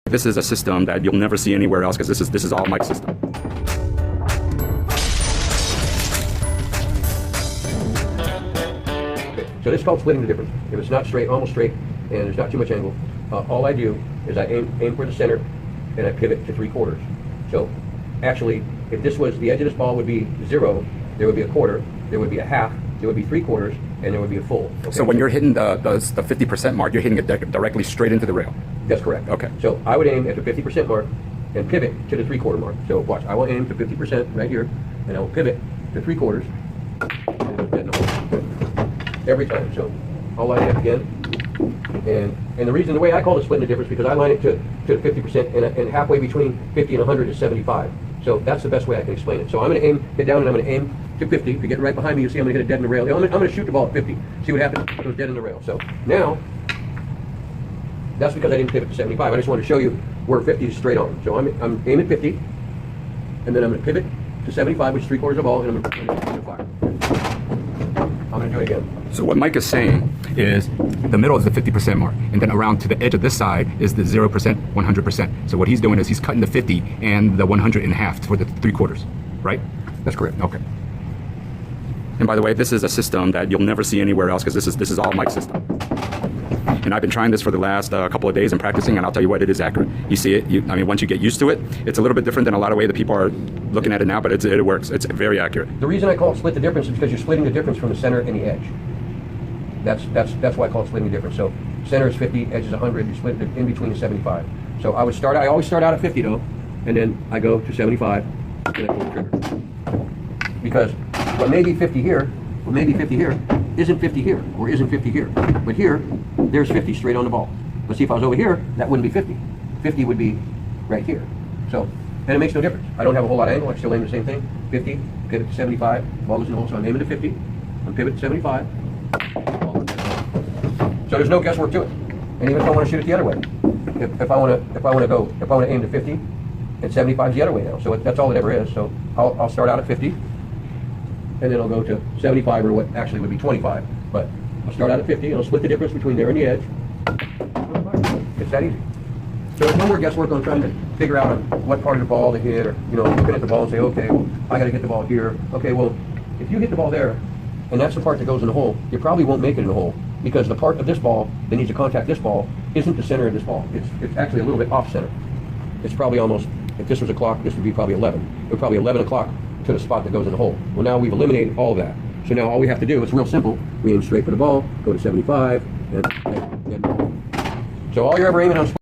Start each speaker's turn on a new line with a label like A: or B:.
A: This is a system that you'll never see anywhere else because this is all Mike's system.
B: So this is called splitting the difference. If it's not straight, almost straight, and there's not too much angle, all I do is I aim for the center, and I pivot to 3/4. So actually, if this was, the edge of this ball would be 0, there would be a quarter, there would be a half, there would be 3/4, and there would be a full. Okay?
A: So when you're hitting the 50% mark, you're hitting it directly straight into the rail.
B: That's correct.
A: Okay.
B: So I would aim at the 50% mark and pivot to the 3/4 mark. So watch, I will aim to 50% right here, and I will pivot to 3/4, every time. So I'll line it up again. And the reason, the way I call it splitting the difference, because I line it to the 50%, and halfway between 50 and 100 is 75. So that's the best way I can explain it. So I'm going to get down, and I'm going to aim to 50. If you get right behind me, you see I'm going to hit it dead in the rail. I'm going to shoot the ball at 50. See what happens? It goes dead in the rail. So now, that's because I didn't pivot to 75. I just wanted to show you where 50 is straight on. So I'm aiming 50, and then I'm going to pivot to 75, which is 3/4 of the ball, and I'm going to fire. I'm going to do it again.
A: So what Mike is saying is the middle is the 50% mark, and then around to the edge of this side is the 0%, 100%. So what he's doing is he's cutting the 50 and the 100 in half for the 3/4, right?
B: That's correct.
A: Okay. And by the way, this is a system that you'll never see anywhere else because this is all Mike's system. And I've been trying this for the last couple of days and practicing, and I'll tell you what, it is accurate. You see it, I mean, once you get used to it, it's a little bit different than a lot of way that people are looking at it now, but it works. It's very accurate.
B: The reason I call it split the difference is because you're splitting the difference from the center and the edge. That's why I call it splitting the difference. So center is 50, edge is 100, you split it in between is 75. So I always start out at 50 though, and then I go to 75, and I pull the trigger. Because what may be 50 here, isn't 50 here, or isn't 50 here. But here, there's 50 straight on the ball. But see, if I was over here, that wouldn't be 50. 50 would be right here. So, and it makes no difference. I don't have a whole lot of angle, I still aim the same thing. 50, pivot to 75, ball goes in the hole, so I'm aiming to 50, I'm pivot to 75. So there's no guesswork to it. And even if I want to shoot it the other way, if I want to aim to 50, and 75 is the other way now. So that's all it ever is. So I'll start out at 50. And then I'll go to 75, or what actually would be 25. But I'll start out at 50, and I'll split the difference between there and the edge. It's that easy. So there's no more guesswork on trying to figure out what part of the ball to hit, or looking at the ball and say, okay, well, I got to get the ball here. Okay, well, if you hit the ball there, and that's the part that goes in the hole, you probably won't make it in the hole, because the part of this ball that needs to contact this ball isn't the center of this ball. It's actually a little bit off center. It's probably almost, if this was a clock, this would be probably 11. It would probably 11 o'clock to the spot that goes in the hole. Well, now we've eliminated all of that. So now all we have to do, it's real simple. We aim straight for the ball, go to 75, and so all you're ever aiming on